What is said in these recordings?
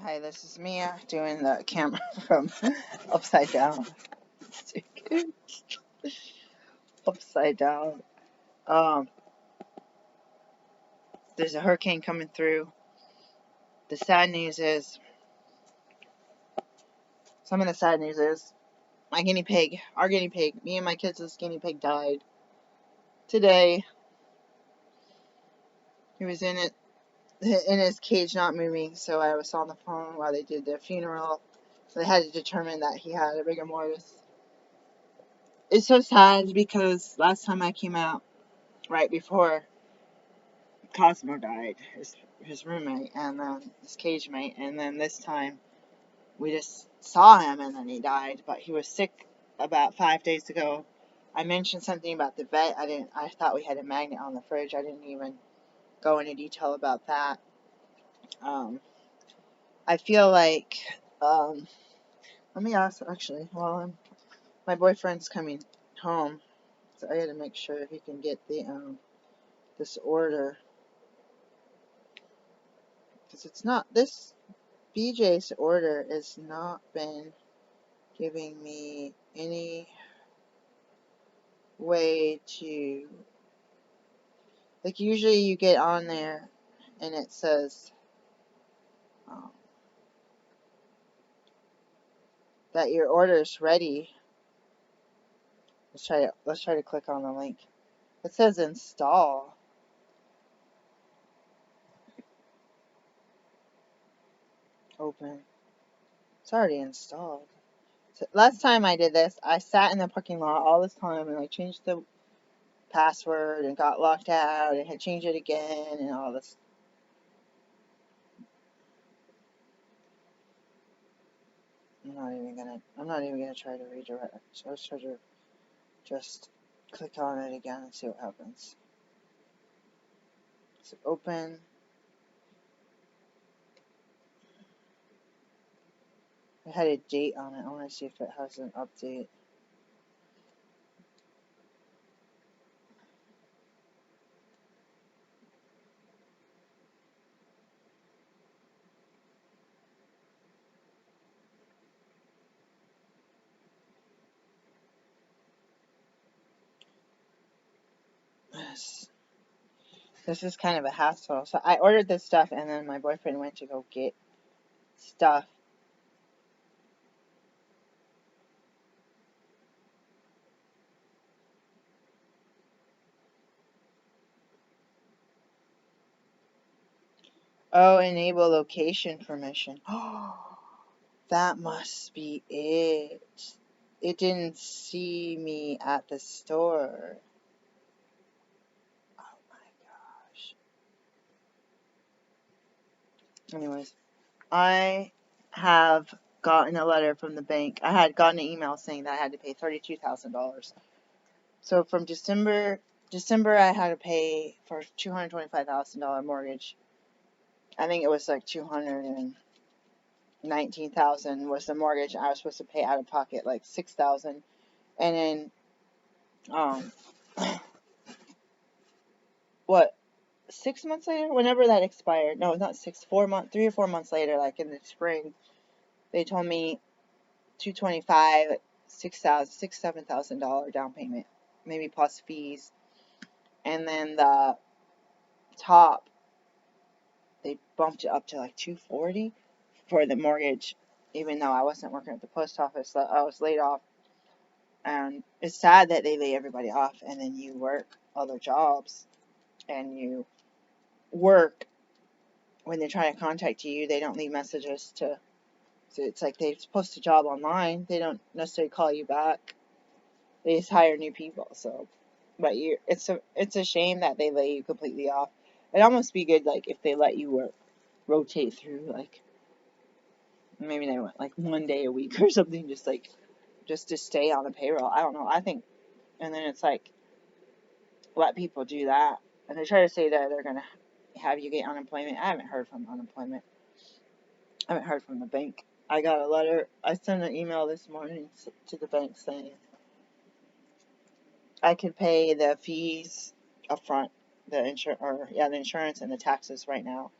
Hi, this is Mia doing the camera from upside down. Upside down. Um, there's a hurricane coming through. The sad news is, some of the sad news is, my guinea pig, our guinea pig, me and my kids' guinea pig died today. He was in his cage, not moving. So I was on the phone while they did the funeral. So they had to determine that he had a rigor mortis. It's so sad because last time I came out, right before Cosmo died, his roommate, and then his cage mate, and then this time we just saw him and then he died. But he was sick about 5 days ago. I mentioned something about the vet. I thought we had a magnet on the fridge. I didn't even go into detail about that. Um, I feel like let me ask actually. Well, my boyfriend's coming home, so I got to make sure he can get the this order, because it's not this BJ's order has not been giving me any way to, like, usually you get on there and it says um, that your order is ready. Let's try to click on the link. It says install. Open. It's already installed. So last time I did this, I sat in the parking lot all this time and I changed the password and got locked out and had changed it again and all this. I'm not even gonna try to redirect. So let's try to just click on it again and see what happens. So open. It had a date on it. I want to see if it has an update. This is kind of a hassle. So I ordered this stuff and then my boyfriend went to go get stuff. Oh, enable location permission. Oh, that must be it. It didn't see me at the store. Oh my gosh. Anyways, I have gotten a letter from the bank. I had gotten an email saying that I had to pay $32,000. So from December, I had to pay for $225,000 mortgage. I think it was like $219,000 was the mortgage. I was supposed to pay out of pocket like $6,000, and then um, what? 6 months later, whenever that expired. No, not 4 months, 3 or 4 months later, like in the spring, they told me 225, $7,000 down payment, maybe plus fees, and then the top they bumped it up to like 240 for the mortgage, even though I wasn't working at the post office. I was laid off, and it's sad that they lay everybody off, and then you work other jobs, and you work when they're trying to contact you. They don't leave messages to. So it's like they post a job online. They don't necessarily call you back. They just hire new people. So, but it's a shame that they lay you completely off. It'd almost be good like if they let you work, rotate through, like maybe they went like 1 day a week or something, just to stay on the payroll. I don't know. I think, and then it's like let people do that, and they try to say that they're gonna have you get unemployment. I haven't heard from unemployment. I haven't heard from the bank. I got a letter. I sent an email this morning to the bank saying I could pay the fees upfront, the insurance and the taxes right now,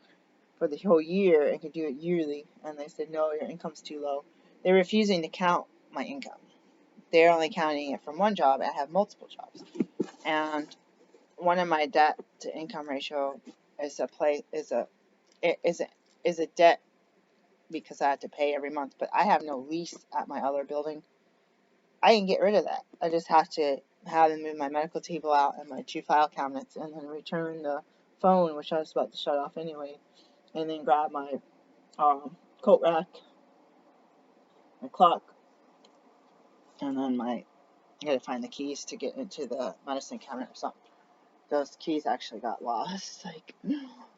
for the whole year and could do it yearly. And they said, no, your income's too low. They're refusing to count my income. They're only counting it from one job. I have multiple jobs. And one of my debt to income ratio is a debt because I have to pay every month. But I have no lease at my other building. I can get rid of that. I just have to have them move my medical table out and my 2 file cabinets and then return the phone, which I was about to shut off anyway, and then grab my coat rack, my clock, and then I gotta find the keys to get into the medicine cabinet or something. Those keys actually got lost.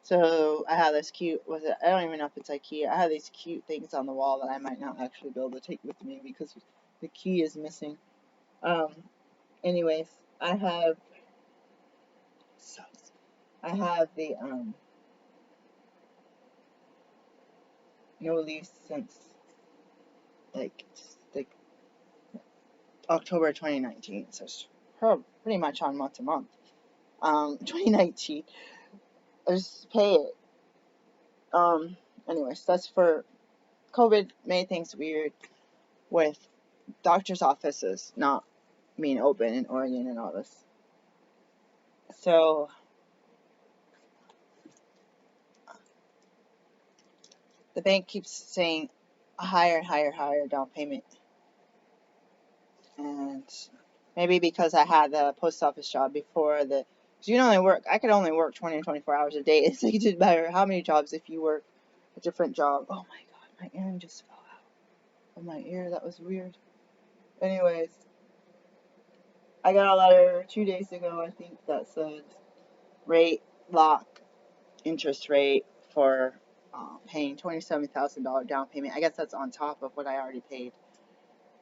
So I have this cute, I don't even know if it's IKEA. I have these cute things on the wall that I might not actually be able to take with me because the key is missing. Anyways, I have the no lease since like October 2019, so it's pretty much on month to month. 2019, I just pay it. Anyways, that's for COVID made things weird with doctor's offices not being open in Oregon and all this. So the bank keeps saying a higher down payment. And maybe because I had the post office job before because I could only work 20 to 24 hours a day. So it didn't matter how many jobs if you work a different job. Oh my god, my earring just fell out of my ear. That was weird. Anyways, I got a letter 2 days ago, I think, that said interest rate for paying $27,000 down payment. I guess that's on top of what I already paid.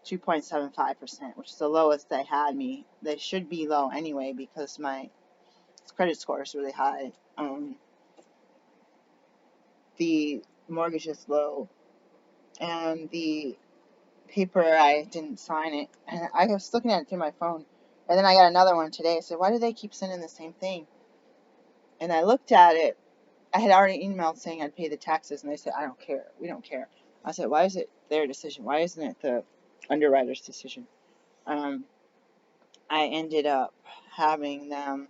2.75%, which is the lowest they had me. They should be low anyway because my credit score is really high. The mortgage is low, and the paper, I didn't sign it. And I was looking at it through my phone, and then I got another one today. I said, why do they keep sending the same thing? And I looked at it. I had already emailed saying I'd pay the taxes, and they said, I don't care. We don't care. I said, why is it their decision? Why isn't it the underwriter's decision? I ended up having them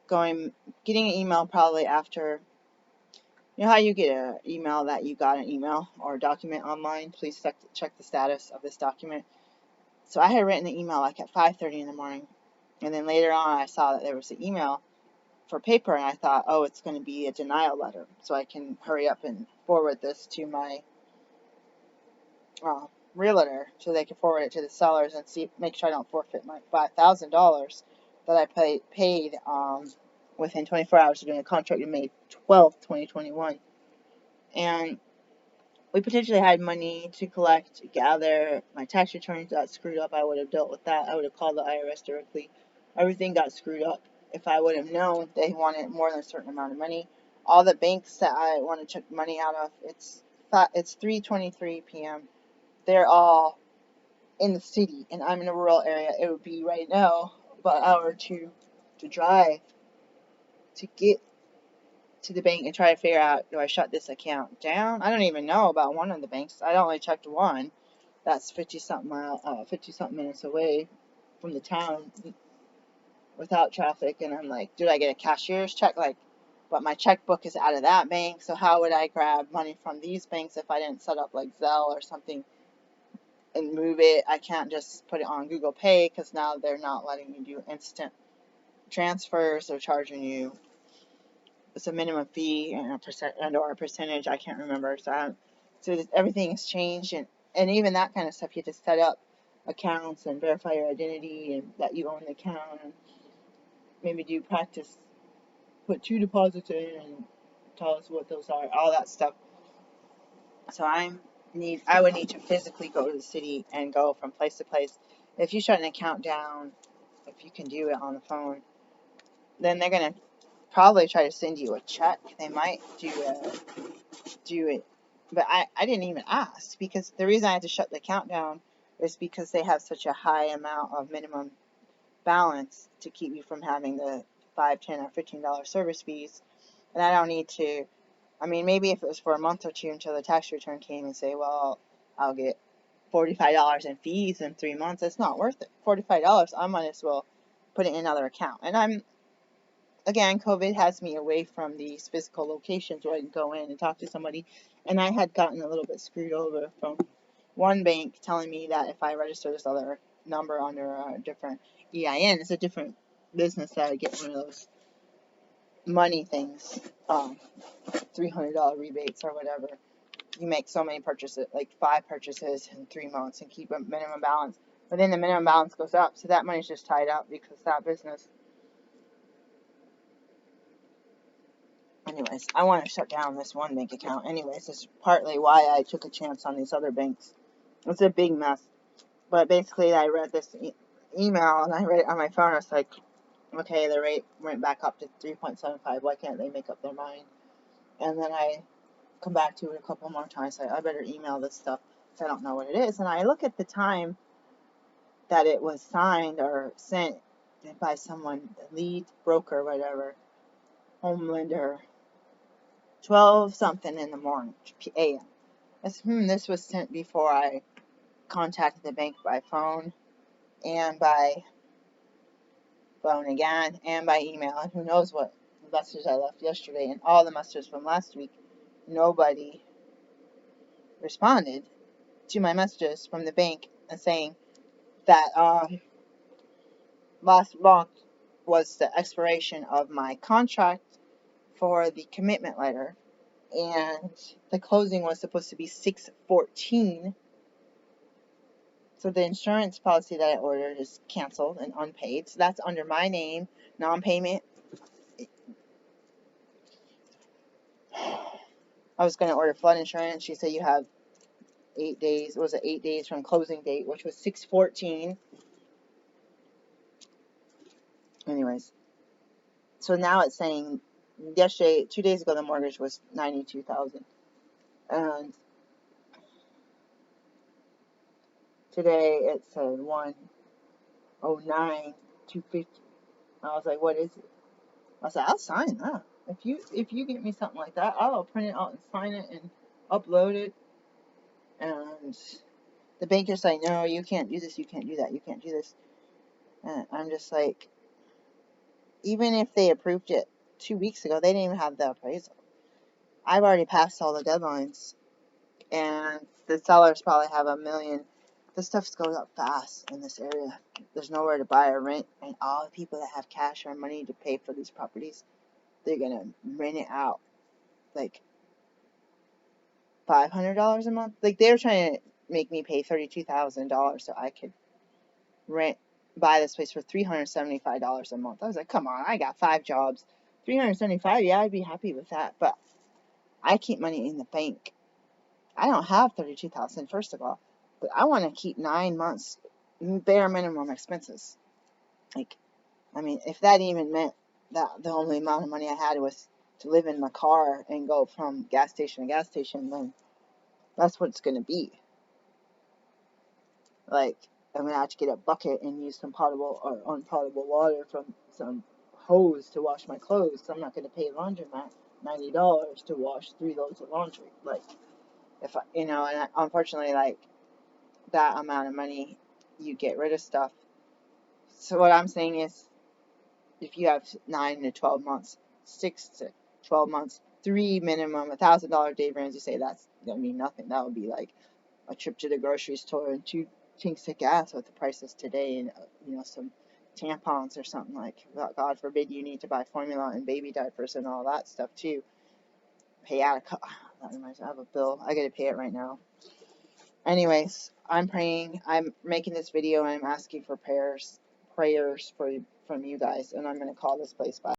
getting an email probably after, you know how you get an email that you got an email or a document online, please check the status of this document. So I had written the email like at 5:30 in the morning, and then later on I saw that there was an email for paper, and I thought, oh, it's going to be a denial letter, so I can hurry up and forward this to my realtor so they can forward it to the sellers and make sure I don't forfeit my $5,000 that I paid within 24 hours of doing a contract on May 12th, 2021. And we potentially had money to gather. My tax returns got screwed up. I would have dealt with that. I would have called the IRS directly. Everything got screwed up. If I would have known they wanted more than a certain amount of money, all the banks that I want to check money out of, it's 3:23 p.m. They're all in the city, and I'm in a rural area. It would be right now about an hour or two to drive to get to the bank and try to figure out, do I shut this account down? I don't even know about one of the banks. I only checked one. That's 50-something minutes away from the town without traffic. And I'm like, did I get a cashier's check? But my checkbook is out of that bank. So how would I grab money from these banks if I didn't set up like Zelle or something and move it? I can't just put it on Google Pay because now they're not letting you do instant transfers. They're charging you, it's a minimum fee and a percentage. I can't remember. So everything has changed, and even that kind of stuff, you have to set up accounts and verify your identity and that you own the account, and maybe do practice, put 2 deposits in and tell us what those are, all that stuff. So I would need to physically go to the city and go from place to place. If you shut an account down, if you can do it on the phone, then they're gonna probably try to send you a check. They might do it, but I didn't even ask, because the reason I had to shut the account down is because they have such a high amount of minimum balance to keep you from having the $5, $10, or $15 service fees, And I don't need to, I mean, maybe if it was for a month or two until the tax return came and say, well, I'll get $45 in fees in 3 months, it's not worth it. $45, I might as well put it in another account. And again, COVID has me away from these physical locations where I can go in and talk to somebody. And I had gotten a little bit screwed over from one bank telling me that if I register this other number under a different EIN, it's a different business, that I would get one of those money things, $300 rebates or whatever. You make so many purchases, like 5 purchases in 3 months, and keep a minimum balance. But then the minimum balance goes up, so that money's just tied up because that business. Anyways, I want to shut down this one bank account. Anyways, it's partly why I took a chance on these other banks. It's a big mess. But basically, I read this email, and I read it on my phone. I was like, okay, the rate went back up to 3.75. Why can't they make up their mind? And then I come back to it a couple more times. I better email this stuff because I don't know what it is. And I look at the time that it was signed or sent by someone, lead broker, whatever, home lender, 12 something in the morning, a.m. This was sent before I contacted the bank by phone, and by phone again, and by email, and who knows what messages I left yesterday, and all the messages from last week. Nobody responded to my messages from the bank and saying that last month was the expiration of my contract for the commitment letter, and the closing was supposed to be 6/14. So the insurance policy that I ordered is canceled and unpaid. So that's under my name, non-payment. I was going to order flood insurance. She said you have 8 days. It was 8 days from closing date, which was 6/14. Anyways, so now it's saying yesterday, 2 days ago, the mortgage was $92,000, and today it said $109,250. I was like, what is it? I said, I'll sign that. If you get me something like that, I'll print it out and sign it and upload it. And the banker's like, no, you can't do this, you can't do that, you can't do this. And I'm just like, even if they approved it 2 weeks ago, they didn't even have the appraisal. I've already passed all the deadlines, and the sellers probably have $1 million. This stuff goes up fast in this area. There's nowhere to buy or rent, and all the people that have cash or money to pay for these properties, they're gonna rent it out like $500 a month. Like, they're trying to make me pay $32,000 so I could buy this place for $375 a month. I was like, come on, I got 5 jobs. $375, yeah, I'd be happy with that. But I keep money in the bank. I don't have $32,000, first of all, but I want to keep 9 months bare minimum expenses. Like, I mean, if that even meant that the only amount of money I had was to live in my car and go from gas station to gas station, then that's what it's going to be. Like, I'm going to have to get a bucket and use some potable or unpotable water from some hose to wash my clothes. So I'm not going to pay a laundromat $90 to wash 3 loads of laundry. Like, if I, and unfortunately, like, that amount of money, you get rid of stuff. So what I'm saying is, if you have 9 to 12 months, 6 to 12 months, 3 minimum, $1,000 Dave Ramsey say that's gonna mean nothing. That would be like a trip to the grocery store and 2 tanks of gas with the prices today, and some tampons or something. Like, God forbid you need to buy formula and baby diapers and all that stuff too. Pay out that reminds me, I have a bill. I gotta pay it right now. Anyways, I'm praying. I'm making this video and I'm asking for prayers from you guys, and I'm gonna call this place back.